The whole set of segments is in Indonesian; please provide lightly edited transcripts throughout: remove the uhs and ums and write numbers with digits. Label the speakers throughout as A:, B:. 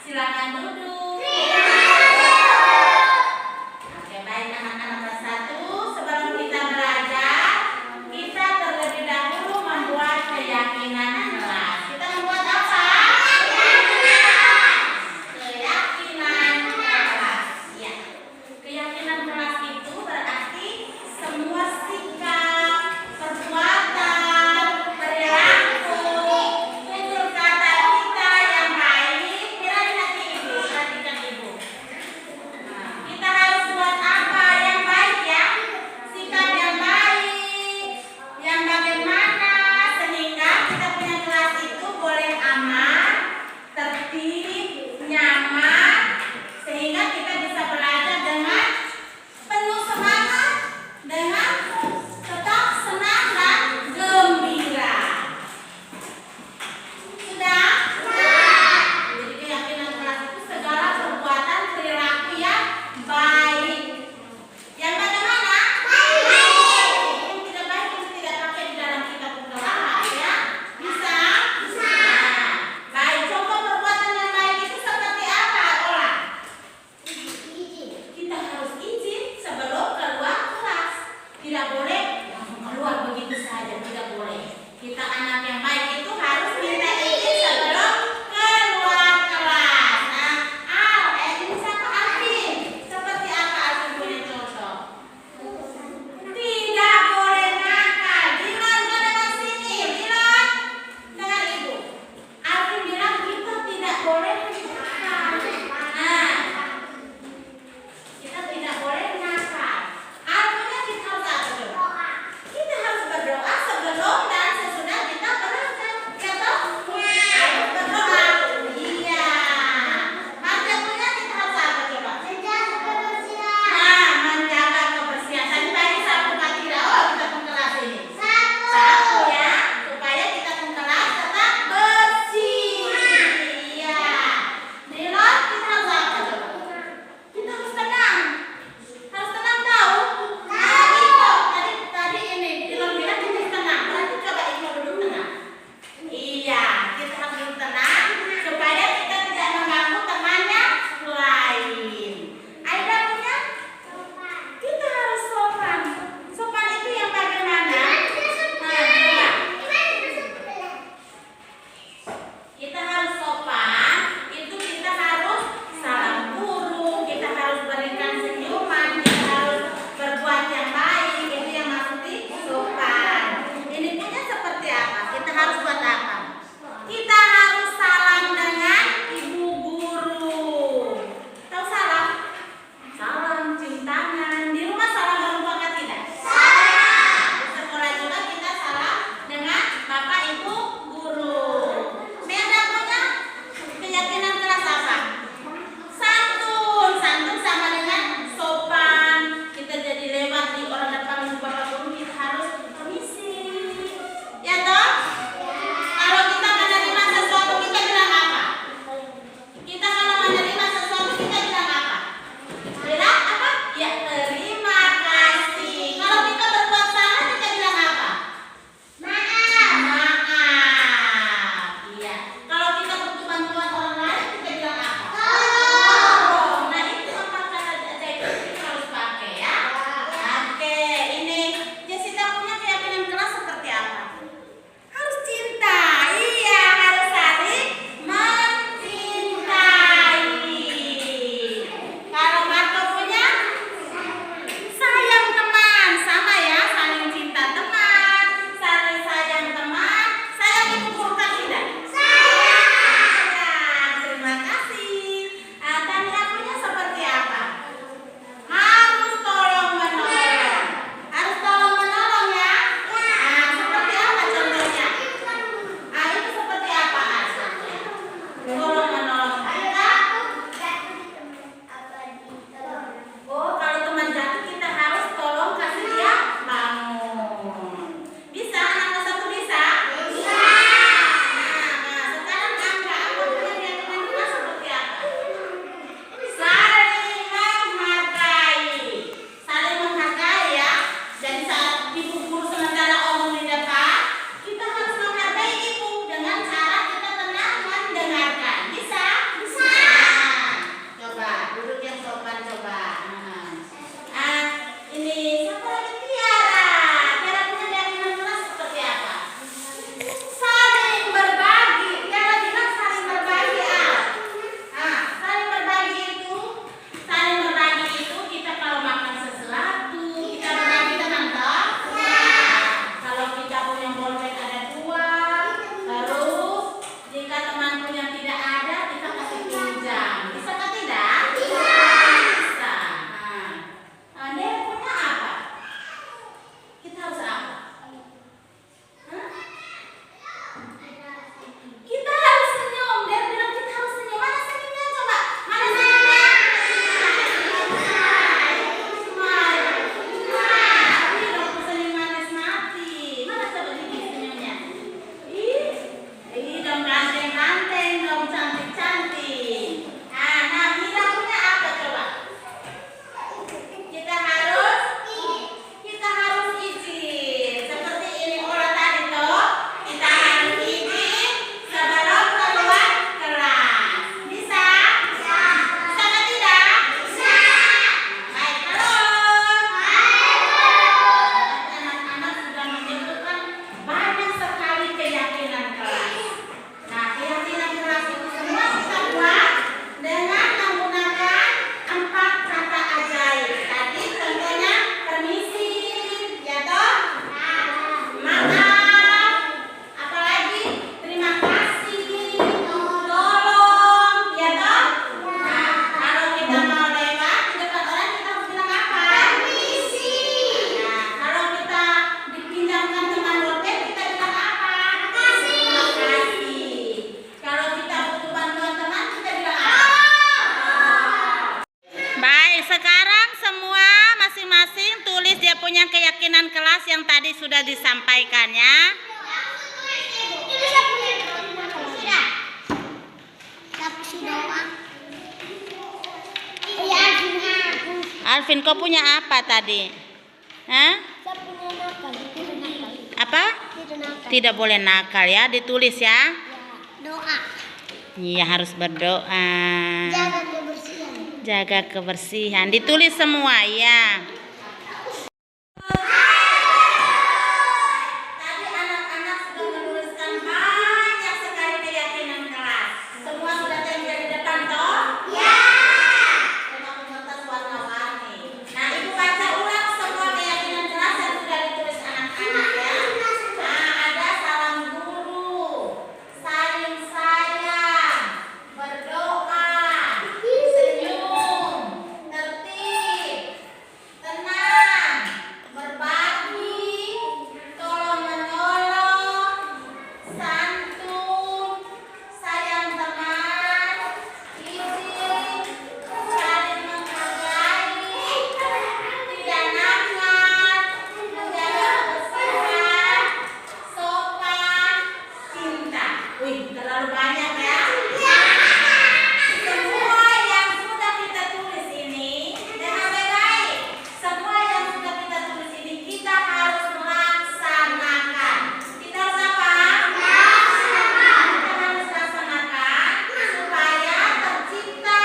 A: Silakan duduk. Oke, baik anak-anak kelas 1, sebelum kita belajar, kita terlebih dahulu membuat keyakinan kelas. Kita membuat apa? Keyakinan kelas. Ya. Keyakinan kelas itu berarti semua sikap, perbuatan, perilaku, tutur kata kita yang baik, kira di hati ibu. sudah disampaikan ya. Alvin, kau punya apa tadi? Hah? Apa? Tidak boleh nakal ya, ditulis ya.
B: Doa.
A: Iya, harus berdoa.
B: Jaga kebersihan.
A: Jaga kebersihan. Ditulis semua ya. Tadi anak-anak sudah menuliskan banyak sekali keyakinan kelas. Semua sudah tempel di depan toh? Ya. Dengan kertas warna-warni. Nah, Ibu baca ulang semua keyakinan kelas yang sudah ditulis anak-anak ya. Nah, ada salam guru, saling sayang, berdoa, senyum, tertib, tenang, berbagi, tolong menolong, santun, sayang teman, izin, saling menghargai, tidak nakal, menjaga kebersihan, sopan, cinta. Wih, terlalu banyak ya. Semua yang sudah kita tulis ini, dengar baik-baik. Semua yang sudah kita tulis ini kita harus laksanakan. Kita harus apa? Kita harus laksanakan supaya tercipta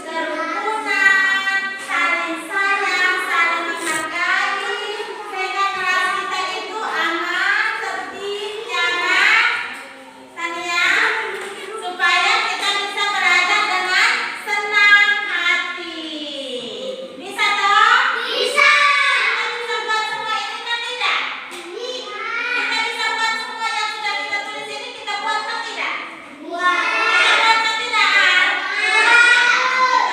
A: kerukunan, saling sayang, saling menghargai, sehingga kelas kita itu aman, tertib, nyaman, Tania, supaya kita bisa belajar dengan senang hati. Bisa toh? Bisa. Kita bisa buat semua ini kan tidak? Kita bisa buat semua yang sudah kita tulis ini, kita buat kan tidak? Buat. Kita buat kan tidak? Kita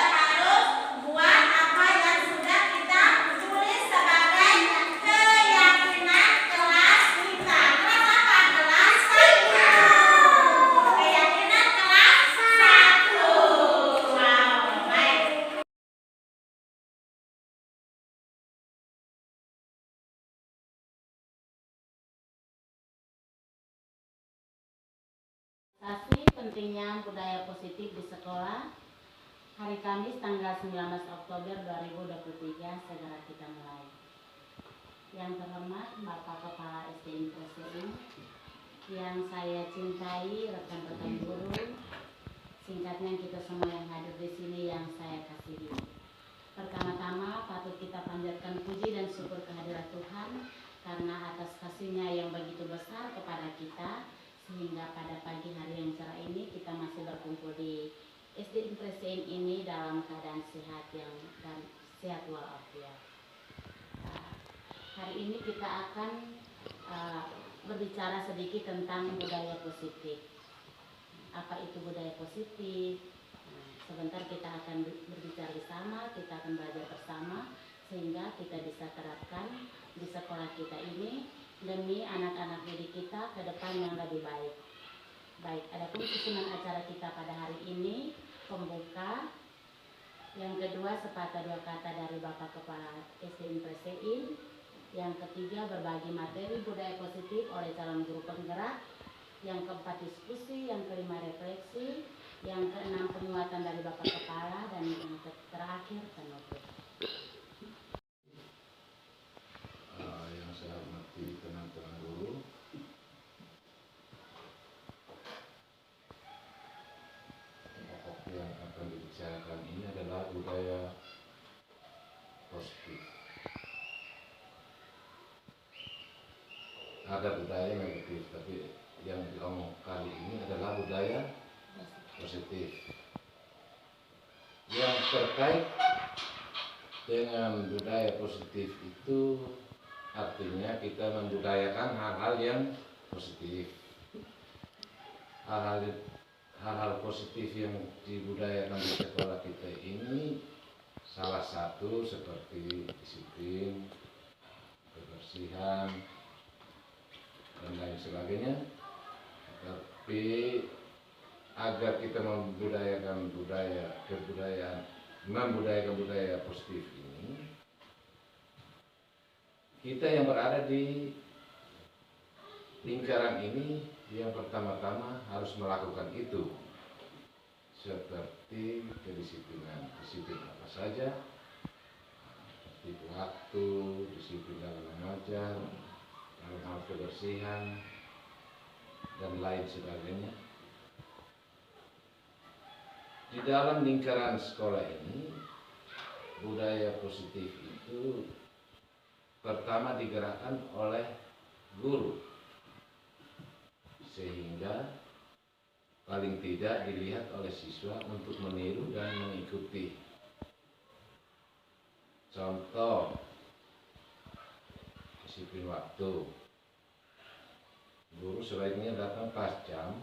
A: harus buat apa yang sudah kita tulis sebagai keyakinan kelas kita. Kelas apa? Kelas 1. Keyakinan kelas 1. Wow, baik. Pentingnya budaya positif di sekolah. Hari Kamis tanggal 19 Oktober 2023 segera kita mulai. Yang terhormat Bapak Kepala SD Impresi, yang saya cintai, rekan-rekan guru, singkatnya kita semua yang hadir di sini yang saya kasihi. Pertama-tama patut kita panjatkan puji dan syukur kehadirat Tuhan karena atas kasih-Nya yang begitu besar kepada kita, sehingga pada pagi hari yang cerah ini kita masih berkumpul di SD Impresi ini dalam keadaan sehat dan sehat walafiat. Hari ini kita akan berbicara sedikit tentang budaya positif. Apa itu budaya positif? Sebentar kita akan berbicara bersama, kita akan belajar bersama sehingga kita bisa terapkan di sekolah kita ini demi anak-anak didik kita ke depan yang lebih baik. Baik, adapun susunan acara kita pada hari ini pembuka, yang kedua sepatah dua kata dari Bapak Kepala SD Impresi, yang ketiga berbagi materi budaya positif oleh calon guru penggerak, yang keempat diskusi, yang kelima refleksi, yang keenam penguatan dari Bapak Kepala, dan yang terakhir penutup.
C: Yang saya hormati teman-teman guru, pokok yang akan dibicarakan ini adalah budaya positif. Ada budaya negatif, tapi yang diomong kali ini adalah budaya positif. Yang terkait dengan budaya positif itu artinya kita membudayakan hal-hal yang positif. Hal-hal positif yang dibudayakan di sekolah kita ini salah satu seperti disiplin, kebersihan, dan lain sebagainya. Tapi agar kita membudayakan budaya positif ini, kita yang berada di lingkaran ini yang pertama-tama harus melakukan itu, seperti kedisiplinan. Disiplin apa saja, seperti waktu, disiplin dalam mengajar, dalam hal kebersihan, dan lain sebagainya. Di dalam lingkaran sekolah ini, budaya positif itu pertama digerakkan oleh guru, sehingga paling tidak dilihat oleh siswa untuk meniru dan mengikuti. Contoh, disiplin waktu. Guru sebaiknya datang pas jam.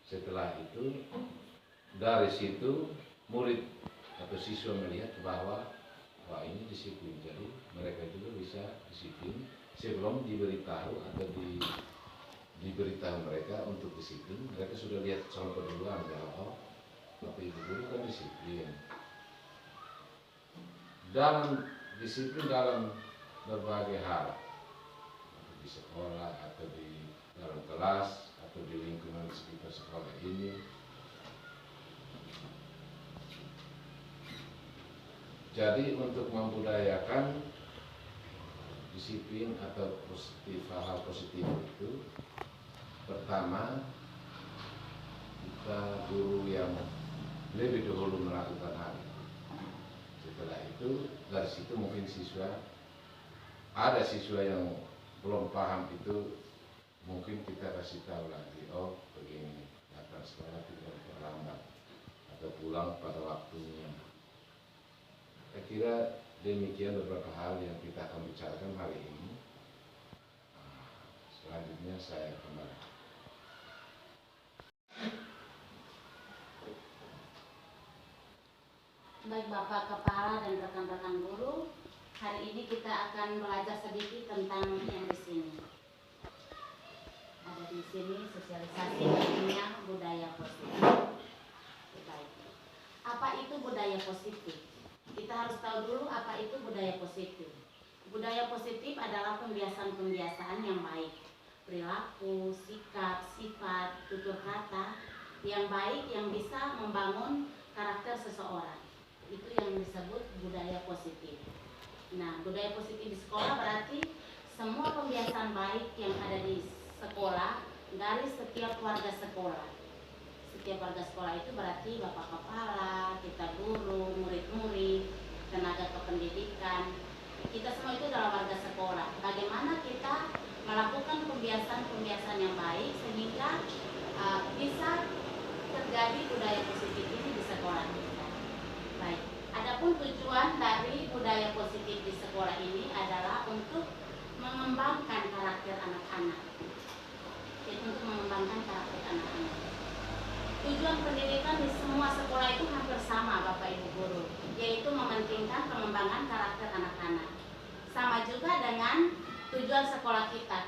C: Setelah itu, dari situ murid atau siswa melihat bahwa wah, ini disiplin. Jadi mereka juga bisa disiplin sebelum diberitahu atau diberitahu mereka untuk disiplin. Mereka sudah lihat contoh duluan bahwa oh, bapak ibu guru kan disiplin. Dalam disiplin dalam berbagai hal, di sekolah atau di dalam kelas atau di lingkungan sekitar sekolah ini. Jadi untuk membudayakan disiplin atau positif, hal-hal positif itu, pertama kita guru yang lebih dahulu melakukan hal itu. Setelah itu dari situ mungkin ada siswa yang belum paham itu, mungkin kita kasih tahu lagi, oh begini, datang sekolah tidak terlambat atau pulang pada waktunya. Saya kira demikian beberapa hal yang kita akan bicarakan hari ini. Selanjutnya saya kembali.
A: Baik Bapak Kepala dan rekan-rekan guru, hari ini kita akan belajar sedikit tentang yang di sini. Ada di sini sosialisasi pentingnya budaya positif. Baik. Apa itu budaya positif? Kita harus tahu dulu apa itu budaya positif. Budaya positif adalah pembiasaan-pembiasaan yang baik, perilaku, sikap, sifat, tutur kata yang baik yang bisa membangun karakter seseorang. Itu yang disebut budaya positif. Nah, budaya positif di sekolah berarti semua pembiasaan baik yang ada di sekolah dari setiap warga sekolah. Setiap warga sekolah itu berarti bapak kepala, kita guru, murid-murid, tenaga kependidikan. Kita semua itu adalah warga sekolah. Bagaimana kita melakukan pembiasaan-pembiasaan yang baik sehingga bisa terjadi budaya positif ini di sekolah kita. Baik. Adapun tujuan dari budaya positif di sekolah ini adalah untuk mengembangkan karakter anak-anak. Untuk mengembangkan karakter anak-anak. Tujuan pendidikan di semua sekolah itu hampir sama Bapak Ibu Guru, yaitu mementingkan pengembangan karakter anak-anak. Sama juga dengan tujuan sekolah kita.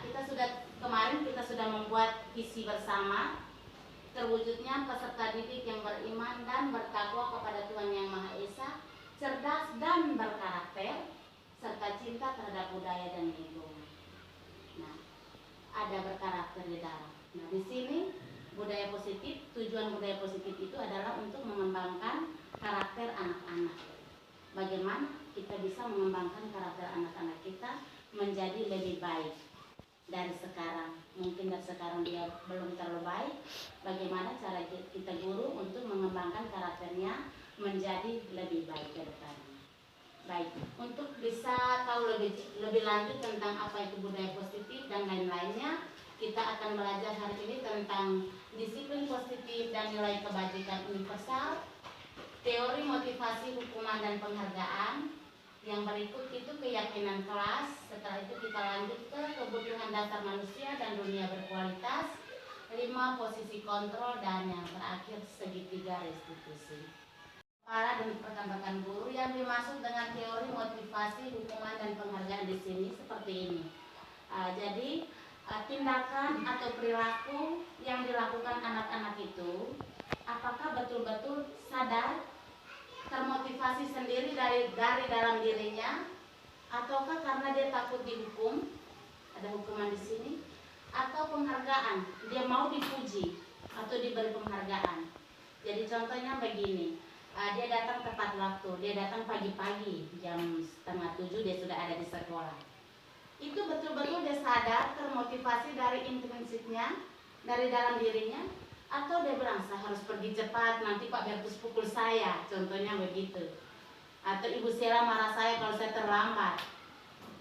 A: Kemarin kita sudah membuat visi bersama, terwujudnya peserta didik yang beriman dan bertakwa kepada Tuhan Yang Maha Esa, cerdas dan berkarakter, serta cinta terhadap budaya dan lingkungan. Nah, ada berkarakter di dalam. Nah, di sini budaya positif, tujuan budaya positif itu adalah untuk mengembangkan karakter anak-anak. Bagaimana kita bisa mengembangkan karakter anak-anak kita menjadi lebih baik dari sekarang. Mungkin dari sekarang dia belum terlalu baik. Bagaimana cara kita guru untuk mengembangkan karakternya menjadi lebih baik ke depannya. Baik, untuk bisa tahu lebih lanjut tentang apa itu budaya positif dan lain-lainnya, kita akan belajar hari ini tentang disiplin positif dan nilai kebajikan universal, teori motivasi, hukuman dan penghargaan. Yang berikut itu keyakinan kelas. Setelah itu kita lanjut ke kebutuhan dasar manusia dan dunia berkualitas, 5 posisi kontrol, dan yang terakhir segitiga restitusi. Para dan rekan-rekan guru, yang dimaksud dengan teori motivasi, hukuman dan penghargaan di sini seperti ini. Jadi tindakan atau perilaku yang dilakukan anak-anak itu apakah betul-betul sadar, termotivasi sendiri dari dalam dirinya, ataukah karena dia takut dihukum, ada hukuman di sini, atau penghargaan, dia mau dipuji atau diberi penghargaan. Jadi contohnya begini, dia datang tepat waktu, dia datang pagi-pagi, jam 6:30 dia sudah ada di sekolah. Itu betul-betul dia sadar, termotivasi dari intrinsiknya, dari dalam dirinya, atau dia bilang saya harus pergi cepat, nanti Pak Bertus pukul saya, contohnya begitu. Atau Ibu Sela marah saya kalau saya terlambat.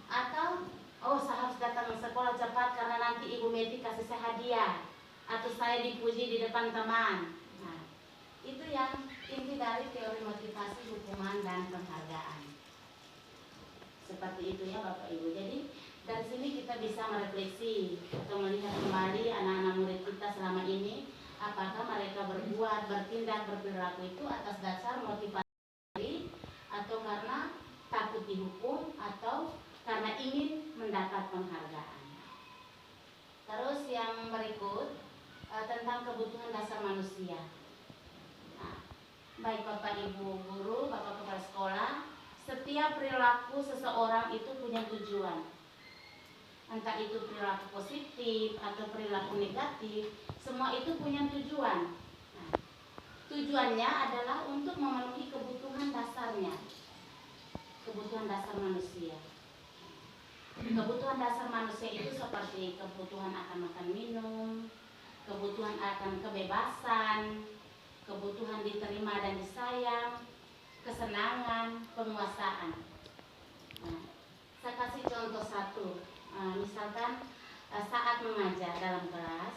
A: Atau oh saya harus datang ke sekolah cepat karena nanti Ibu Meti kasih saya hadiah, atau saya dipuji di depan teman. Nah, itu yang inti dari teori motivasi, hukuman, dan penghargaan. Seperti itu ya Bapak Ibu. Jadi dari sini kita bisa merefleksi atau melihat kembali anak-anak murid kita selama ini, apakah mereka berbuat, bertindak, berperilaku itu atas dasar motivasi atau karena takut dihukum atau karena ingin mendapat penghargaan. Terus yang berikut tentang kebutuhan dasar manusia. Nah, baik Bapak Ibu guru, Bapak kepala sekolah, setiap perilaku seseorang itu punya tujuan. Entah itu perilaku positif atau perilaku negatif, semua itu punya tujuan. Nah, tujuannya adalah untuk memenuhi kebutuhan dasarnya, kebutuhan dasar manusia. Kebutuhan dasar manusia itu seperti kebutuhan akan makan minum, kebutuhan akan kebebasan, kebutuhan diterima dan disayang, kesenangan, penguasaan. Nah, saya kasih contoh satu. Misalkan saat mengajar dalam kelas,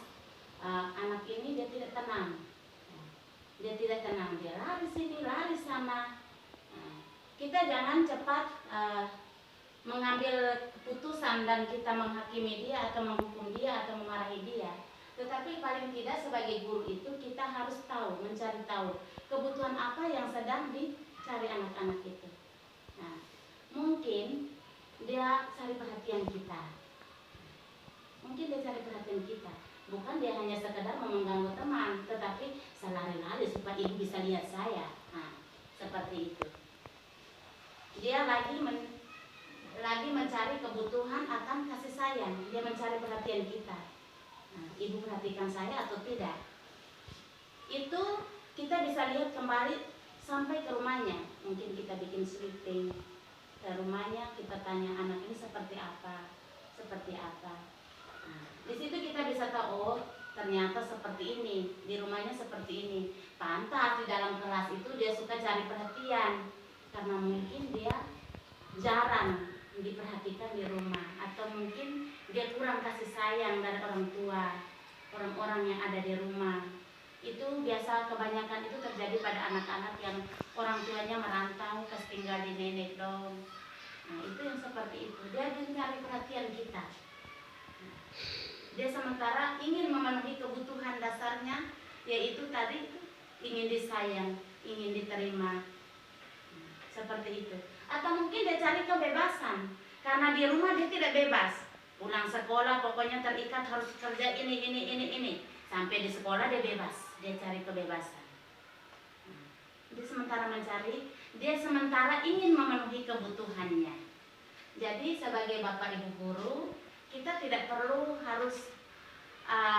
A: anak ini dia tidak tenang. Dia tidak tenang, dia lari sini, lari sana. Kita jangan cepat mengambil keputusan dan kita menghakimi dia atau menghukum dia atau memarahi dia. Tetapi paling tidak sebagai guru itu kita harus tahu, mencari tahu kebutuhan apa yang sedang dicari anak-anak itu. Nah, mungkin dia cari perhatian kita. Mungkin dia cari perhatian kita. Bukan dia hanya sekedar mengganggu teman, tetapi saya lari-lari supaya ibu bisa lihat saya. Nah, seperti itu. Dia lagi mencari kebutuhan akan kasih sayang. Dia mencari perhatian kita. Nah, ibu perhatikan saya atau tidak? Itu kita bisa lihat kembali sampai ke rumahnya. Mungkin kita bikin sweeping ke rumahnya, kita tanya anak ini seperti apa, seperti apa. Nah, di situ kita bisa tahu, oh ternyata seperti ini, di rumahnya seperti ini. Pantas di dalam kelas itu dia suka cari perhatian, karena mungkin dia jarang diperhatikan di rumah, atau mungkin dia kurang kasih sayang dari orang tua, orang-orang yang ada di rumah. Itu biasa kebanyakan itu terjadi pada anak-anak yang orang tuanya merantau, terus tinggal di nenek dong. Nah, itu yang seperti itu. Dia mencari perhatian kita. Dia sementara ingin memenuhi kebutuhan dasarnya, yaitu tadi ingin disayang, ingin diterima. Seperti itu. Atau mungkin dia cari kebebasan, karena di rumah dia tidak bebas. Pulang sekolah pokoknya terikat harus kerja ini. Sampai di sekolah dia bebas, dia cari kebebasan. Dia sementara mencari, dia sementara ingin memenuhi kebutuhannya. Jadi sebagai bapak ibu guru, kita tidak perlu harus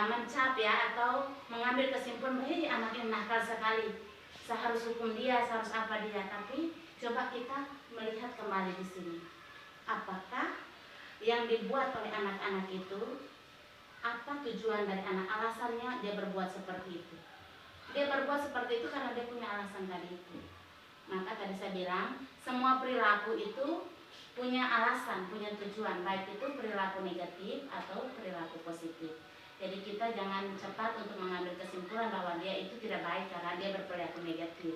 A: mencap ya, atau mengambil kesimpulan bahwa anak ini nakal sekali, saya harus hukum dia, saya harus apa dia. Tapi coba kita melihat kembali di sini, apakah yang dibuat oleh anak-anak itu, apa tujuan dari anak, alasannya dia berbuat seperti itu. Dia berbuat seperti itu karena dia punya alasan tadi itu. Maka tadi saya bilang, semua perilaku itu punya alasan, punya tujuan, baik itu perilaku negatif atau perilaku positif. Jadi kita jangan cepat untuk mengambil kesimpulan bahwa dia itu tidak baik karena dia berperilaku negatif.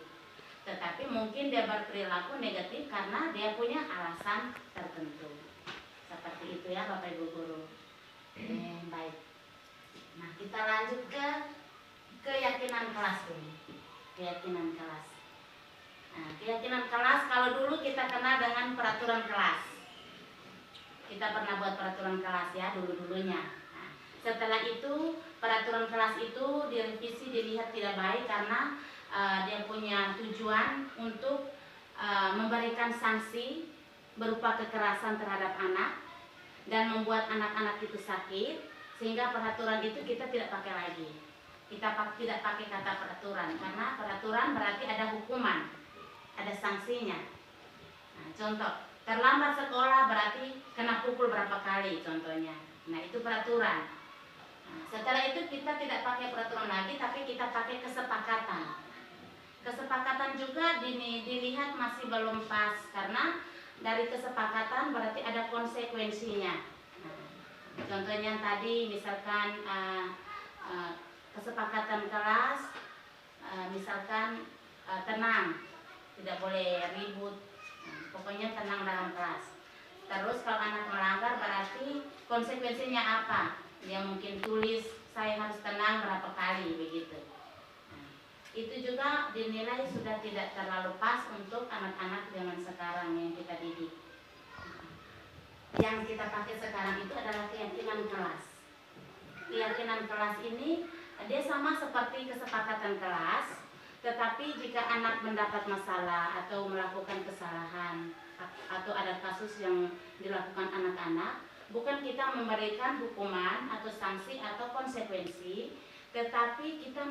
A: Tetapi mungkin dia berperilaku negatif karena dia punya alasan tertentu. Seperti itu ya Bapak Ibu Guru. Baik. Nah, kita lanjut ke keyakinan kelas ini. Keyakinan kelas. Nah, keyakinan kelas, kalau dulu kita kenal dengan peraturan kelas. Kita pernah buat peraturan kelas ya dulu-dulunya. Nah, setelah itu peraturan kelas itu direvisi, dilihat tidak baik karena dia punya tujuan untuk memberikan sanksi berupa kekerasan terhadap anak dan membuat anak-anak itu sakit, sehingga peraturan itu kita tidak pakai lagi. Kita tidak pakai kata peraturan, karena peraturan berarti ada hukuman, ada sanksinya. Nah, contoh, terlambat sekolah berarti kena pukul berapa kali contohnya. Nah, itu peraturan. Nah, setelah itu kita tidak pakai peraturan lagi, tapi kita pakai kesepakatan. Kesepakatan juga dilihat masih belum pas, karena dari kesepakatan berarti ada konsekuensinya. Nah, contohnya tadi misalkan kesepakatan kelas, misalkan tenang, tidak boleh ribut, pokoknya tenang dalam kelas. Terus kalau anak melanggar berarti konsekuensinya apa? Dia mungkin tulis saya harus tenang berapa kali begitu. Nah, itu juga dinilai sudah tidak terlalu pas untuk anak-anak zaman sekarang yang kita didik. Yang kita pakai sekarang itu adalah keyakinan kelas. Keyakinan kelas ini dia sama seperti kesepakatan kelas, tetapi jika anak mendapat masalah atau melakukan kesalahan atau ada kasus yang dilakukan anak-anak, bukan kita memberikan hukuman atau sanksi atau konsekuensi, tetapi kita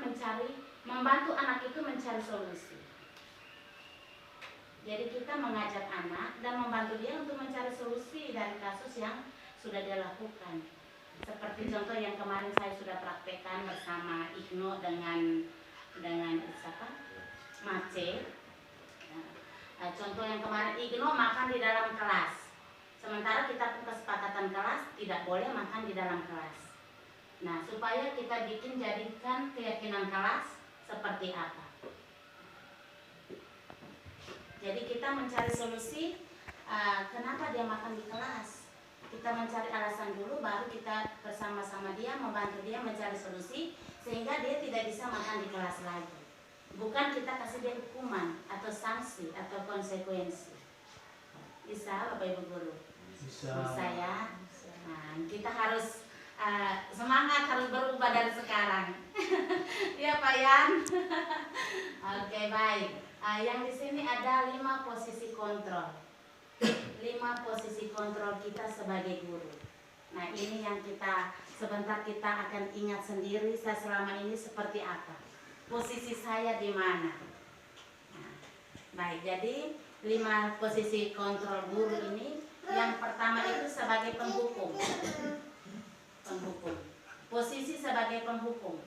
A: membantu anak itu mencari solusi. Jadi kita mengajak anak dan membantu dia untuk mencari solusi dari kasus yang sudah dia lakukan. Seperti contoh yang kemarin saya sudah praktekkan bersama Igno dengan siapa? Mace. Nah, contoh yang kemarin Igno makan di dalam kelas. Sementara kita kesepakatan kelas tidak boleh makan di dalam kelas. Nah, supaya kita jadikan keyakinan kelas seperti apa. Jadi kita mencari solusi kenapa dia makan di kelas. Kita mencari alasan dulu, baru kita bersama-sama dia membantu dia mencari solusi sehingga dia tidak bisa makan di kelas lagi. Bukan kita kasih dia hukuman atau sanksi atau konsekuensi. Bisa Bapak Ibu Guru? Bisa ya. Nah, kita harus semangat, harus berubah dari sekarang. Ya Pak Yan. Oke, baik. Yang di sini ada 5 posisi kontrol. 5 posisi kontrol kita sebagai guru. Nah, ini yang sebentar kita akan ingat sendiri, saya selama ini seperti apa, posisi saya di mana. Nah, baik, jadi 5 posisi kontrol guru ini. Yang pertama itu sebagai penghukum. Posisi sebagai penghukum.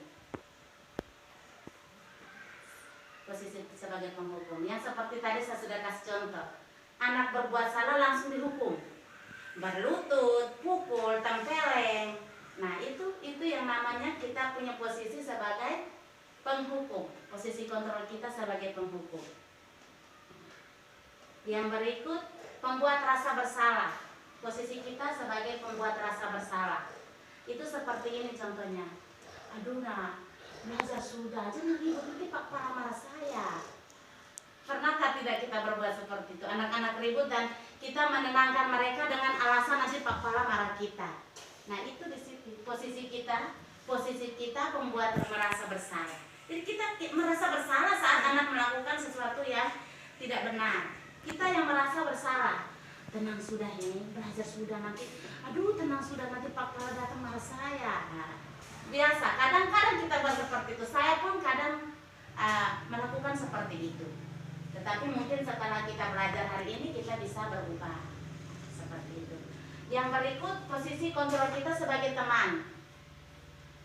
A: Posisi sebagai penghukum. Yang seperti tadi saya sudah kasih contoh. Anak berbuat salah langsung dihukum, berlutut, pukul, tempeleng. Nah, itu yang namanya kita punya posisi sebagai penghukum. Posisi kontrol kita sebagai penghukum. Yang berikut, pembuat rasa bersalah. Posisi kita sebagai pembuat rasa bersalah. Itu seperti ini contohnya. Aduh nak, belajar sudah, jangan ribut, nanti Pak Para marah saya. Pernahkah tidak kita berbuat seperti itu? Anak-anak ribut dan kita menenangkan mereka dengan alasan nanti Pak Pala marah kita. Nah, itu di situ posisi kita pembuat merasa bersalah. Jadi kita merasa bersalah saat anak melakukan sesuatu yang tidak benar. Kita yang merasa bersalah. Tenang sudah ini, belajar sudah nanti. Aduh, tenang sudah nanti Pak Pala datang marah saya. Nah, biasa. Kadang-kadang kita buat seperti itu. Saya pun kadang melakukan seperti itu. Tetapi mungkin setelah kita belajar hari ini kita bisa berubah seperti itu. Yang berikut posisi kontrol kita sebagai teman.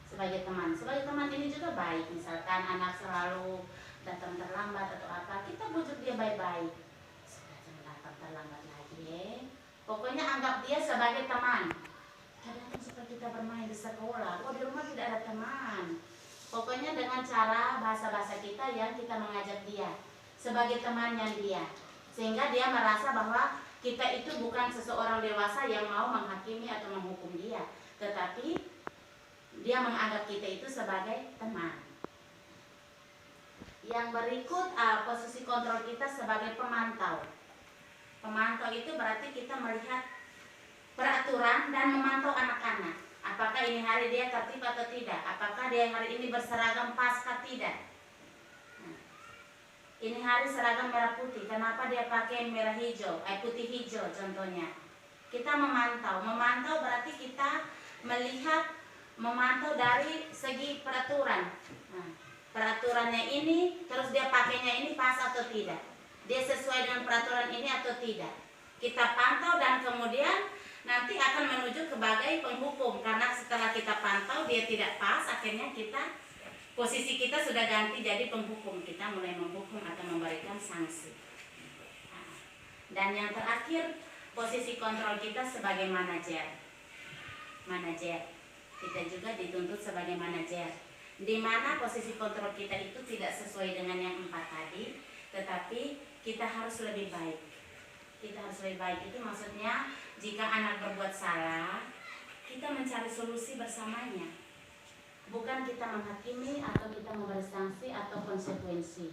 A: Sebagai teman ini juga baik. Misalkan anak selalu datang terlambat atau apa, kita bujuk dia baik-baik. Sudah jangan datang terlambat lagi ya. Pokoknya anggap dia sebagai teman. Kadang seperti kita bermain di sekolah, di rumah tidak ada teman. Pokoknya dengan cara bahasa-bahasa kita yang kita mengajak dia sebagai temannya dia, sehingga dia merasa bahwa kita itu bukan seseorang dewasa yang mau menghakimi atau menghukum dia, tetapi dia menganggap kita itu sebagai teman. Yang berikut posisi kontrol kita sebagai pemantau. Pemantau itu berarti kita melihat peraturan dan memantau anak-anak. Apakah ini hari dia tertib atau tidak? Apakah dia hari ini berseragam pas atau tidak? ini hari seragam merah putih, kenapa dia pakai merah hijau, putih hijau contohnya. Kita memantau berarti kita melihat, memantau dari segi peraturan. Nah, peraturannya ini, terus dia pakainya ini pas atau tidak, dia sesuai dengan peraturan ini atau tidak. Kita pantau dan kemudian nanti akan menuju sebagai penghukum, karena setelah kita pantau dia tidak pas, akhirnya posisi kita sudah ganti jadi penghukum, kita mulai menghukum atau memberikan sanksi. Dan yang terakhir, posisi kontrol kita sebagai manajer. Kita juga dituntut sebagai manajer, di mana posisi kontrol kita itu tidak sesuai dengan yang 4 tadi, tetapi kita harus lebih baik. Itu maksudnya jika anak berbuat salah, kita mencari solusi bersamanya. Bukan kita menghakimi atau kita memberi sanksi atau konsekuensi.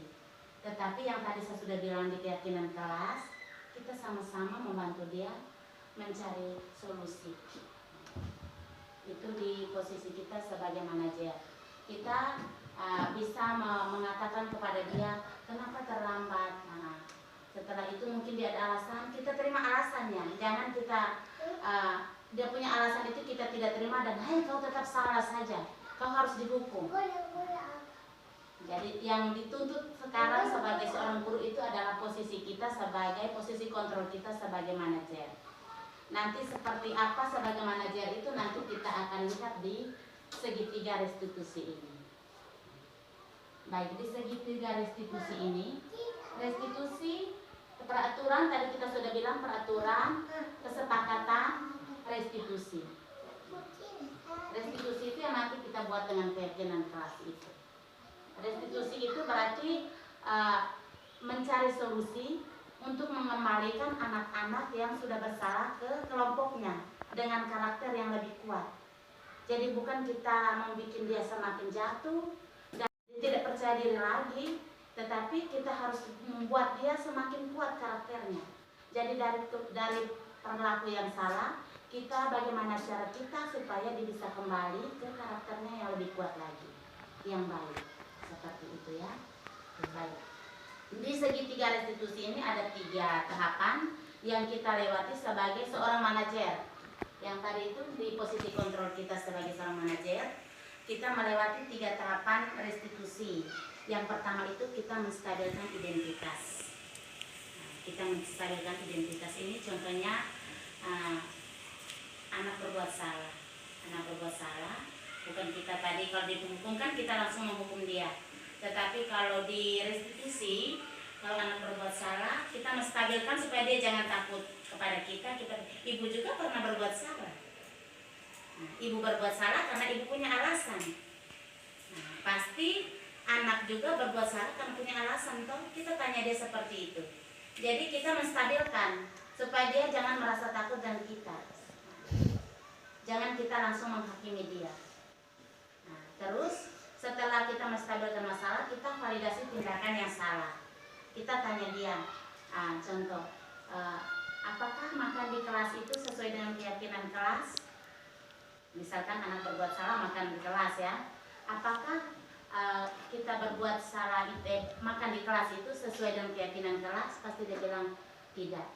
A: Tetapi yang tadi saya sudah bilang di keyakinan kelas, kita sama-sama membantu dia mencari solusi. Itu di posisi kita sebagai manajer. Kita bisa mengatakan kepada dia, kenapa terlambat. Nah, setelah itu mungkin dia ada alasan, kita terima alasannya. Jangan kita dia punya alasan itu kita tidak terima dan kau tetap salah saja, kau harus dihukum. Jadi yang dituntut sekarang sebagai seorang guru itu adalah posisi kita sebagai posisi kontrol kita sebagai manajer. Nanti seperti apa sebagai manajer itu nanti kita akan lihat di segitiga restitusi ini. Baik, di segitiga restitusi ini, restitusi peraturan, tadi kita sudah bilang peraturan, kesepakatan, restitusi. Restitusi itu yang nanti kita buat dengan keyakinan kelas itu. Restitusi itu berarti mencari solusi untuk mengembalikan anak-anak yang sudah bersalah ke kelompoknya dengan karakter yang lebih kuat. Jadi bukan kita membuat dia semakin jatuh dan tidak percaya diri lagi, tetapi kita harus membuat dia semakin kuat karakternya. Jadi dari perilaku yang salah, kita bagaimana cara kita supaya dia bisa kembali ke karakternya yang lebih kuat lagi, yang baik. Seperti itu ya. Baik. Di segitiga restitusi ini ada 3 tahapan yang kita lewati sebagai seorang manajer. Yang tadi itu di posisi kontrol kita sebagai seorang manajer, kita melewati 3 tahapan restitusi. Yang pertama itu kita menstabilkan identitas. Kita menstabilkan identitas ini contohnya anak berbuat salah. Anak berbuat salah, bukan kita tadi kalau dihukum kan kita langsung menghukum dia. Tetapi kalau di restitusi, kalau anak berbuat salah, kita menstabilkan supaya dia jangan takut kepada kita. Ibu juga pernah berbuat salah. Nah, ibu berbuat salah karena ibu punya alasan. Nah, pasti anak juga berbuat salah karena punya alasan. Toh kita tanya dia seperti itu. Jadi kita menstabilkan supaya dia jangan merasa takut dengan kita. Jangan kita langsung menghakimi dia. Nah, terus setelah kita menstabilkan masalah, kita validasi tindakan yang salah. Kita tanya dia, contoh, apakah makan di kelas itu sesuai dengan keyakinan kelas? Misalkan anak berbuat salah makan di kelas ya. Apakah kita berbuat salah makan di kelas itu sesuai dengan keyakinan kelas? Pasti dia bilang tidak.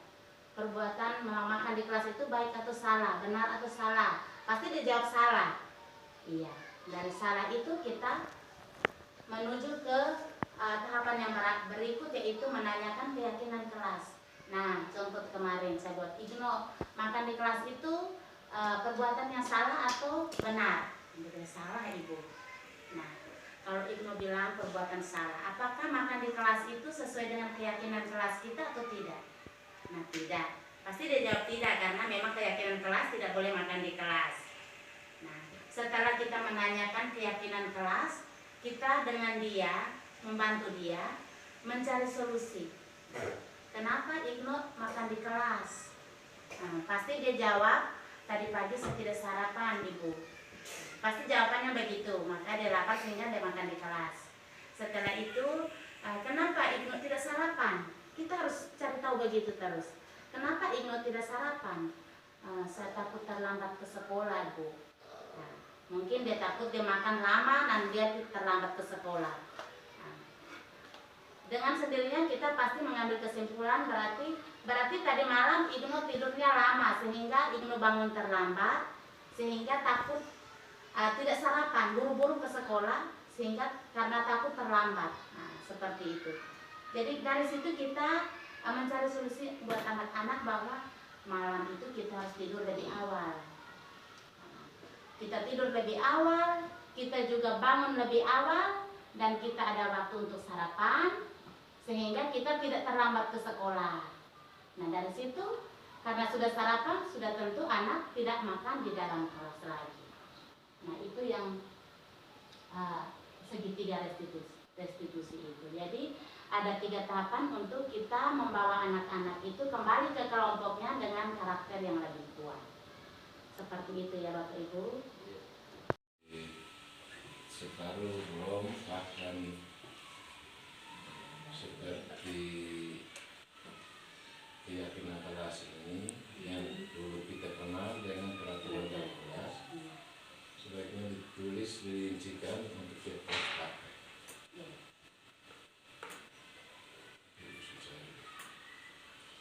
A: Perbuatan makan di kelas itu baik atau salah, benar atau salah? Pasti dia jawab salah. Iya. Dari salah itu kita menuju ke tahapan yang berikut, yaitu menanyakan keyakinan kelas. Nah, contoh kemarin saya buat, Igno, makan di kelas itu perbuatan yang salah atau benar? Benar salah, Ibu. Nah, kalau Igno bilang perbuatan salah, apakah makan di kelas itu sesuai dengan keyakinan kelas kita atau tidak? Nah, tidak. Pasti dia jawab tidak, karena memang keyakinan kelas tidak boleh makan di kelas. Nah, setelah kita menanyakan keyakinan kelas, kita dengan dia, membantu dia mencari solusi. Kenapa Igno makan di kelas? Nah, pasti dia jawab, tadi pagi saya tidak sarapan, Ibu. Pasti jawabannya begitu, maka dia lapar sehingga dia makan di kelas. Setelah itu, kenapa Igno tidak sarapan? Kita harus cari tahu begitu terus. Kenapa Igno tidak sarapan? Saya takut terlambat ke sekolah, Bu. Nah, mungkin dia takut dia makan lama dan dia terlambat ke sekolah. Nah, Dengan sendirinya kita pasti mengambil kesimpulan berarti tadi malam Ibnu tidurnya lama sehingga Ibnu bangun terlambat, sehingga takut tidak sarapan, buru-buru ke sekolah sehingga karena takut terlambat. Nah, seperti itu. Jadi dari situ kita mencari solusi buat anak-anak bahwa malam itu kita harus tidur lebih awal. Kita tidur lebih awal, kita juga bangun lebih awal, dan kita ada waktu untuk sarapan sehingga kita tidak terlambat ke sekolah. Nah dari situ karena sudah sarapan, sudah tentu anak tidak makan di dalam kelas lagi. Nah itu yang segitiga restitusi itu. Jadi ada 3 tahapan untuk kita membawa anak-anak itu kembali ke kelompoknya dengan karakter yang lebih kuat. Seperti itu ya Bapak Ibu.
C: Separuh belum akan seperti keyakinan kelas ini yang dulu kita kenal dengan peraturan dalam kelas, sebaiknya ditulis, dirincikan untuk kita pakai.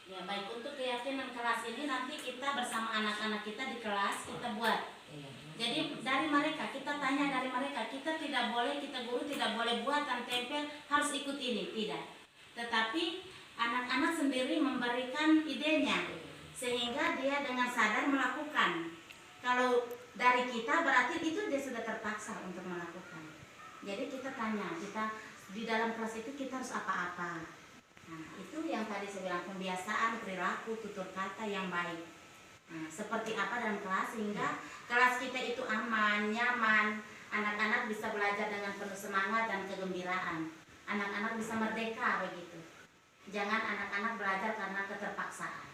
A: Ya baik, untuk keyakinan kelas ini nanti kita bersama anak-anak kita di kelas kita buat. Jadi dari mereka kita tanya, dari mereka kita tidak boleh, kita guru tidak boleh buatan tempel harus ikut ini, tidak. Tetapi anak-anak sendiri memberikan idenya sehingga dia dengan sadar melakukan. Kalau dari kita berarti itu dia sudah terpaksa untuk melakukan. Jadi kita tanya, kita di dalam kelas itu kita harus apa-apa. Nah, itu yang tadi saya bilang, pembiasaan, perilaku, tutur kata yang baik. Nah, seperti apa dalam kelas sehingga kelas kita itu aman, nyaman, anak-anak bisa belajar dengan penuh semangat dan kegembiraan. Anak-anak bisa merdeka begitu. Jangan anak-anak belajar karena keterpaksaan.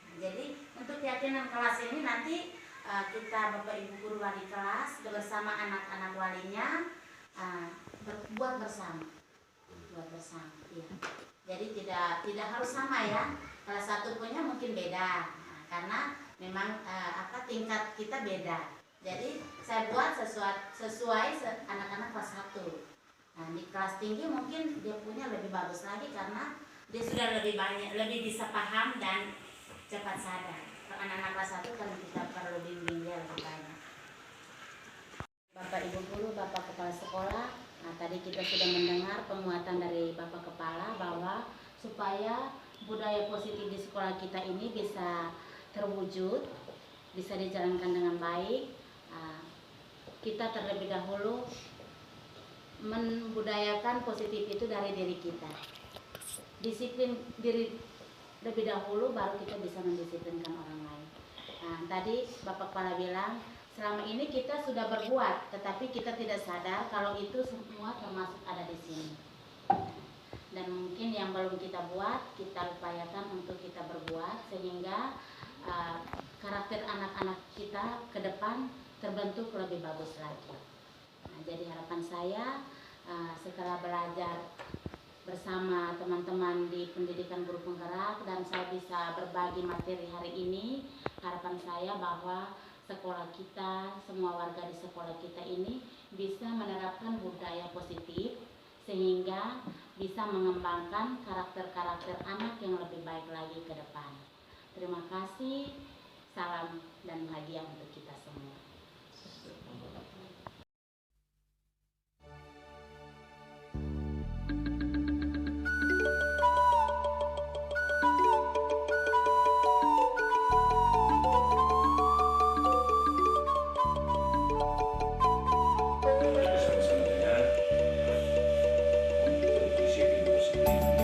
A: Nah, jadi untuk keyakinan kelas ini nanti kita Bapak Ibu guru wali kelas bersama anak-anak walinya buat bersama. Ya. Jadi tidak harus sama ya. Kelas 1 punya mungkin beda. Nah, karena memang tingkat kita beda. Jadi saya buat sesuai anak-anak kelas 1. Nah, di kelas tinggi mungkin dia punya lebih bagus lagi karena dia sudah lebih banyak, lebih bisa paham dan cepat sadar. Kalau anak-anak kelas 1 kan kita perlu bimbing dia lebih banyak. Bapak Ibu guru, Bapak Kepala Sekolah, nah tadi kita sudah mendengar penguatan dari Bapak Kepala bahwa supaya budaya positif di sekolah kita ini bisa terwujud, bisa dijalankan dengan baik, kita terlebih dahulu membudayakan positif itu dari diri kita. Disiplin diri lebih dahulu baru kita bisa mendisiplinkan orang lain. Nah, tadi Bapak Kepala bilang selama ini kita sudah berbuat, tetapi kita tidak sadar kalau itu semua termasuk ada di sini. Dan mungkin yang belum kita buat, kita upayakan untuk kita berbuat sehingga karakter anak-anak kita ke depan terbentuk lebih bagus lagi. Nah, jadi harapan saya setelah belajar bersama teman-teman di pendidikan guru penggerak dan saya bisa berbagi materi hari ini, harapan saya bahwa sekolah kita, semua warga di sekolah kita ini bisa menerapkan budaya positif sehingga bisa mengembangkan karakter-karakter anak yang lebih baik lagi ke depan. Terima kasih, salam dan bahagia untuk kita semua.
C: Sama-sama dengan untuk disiplin positif.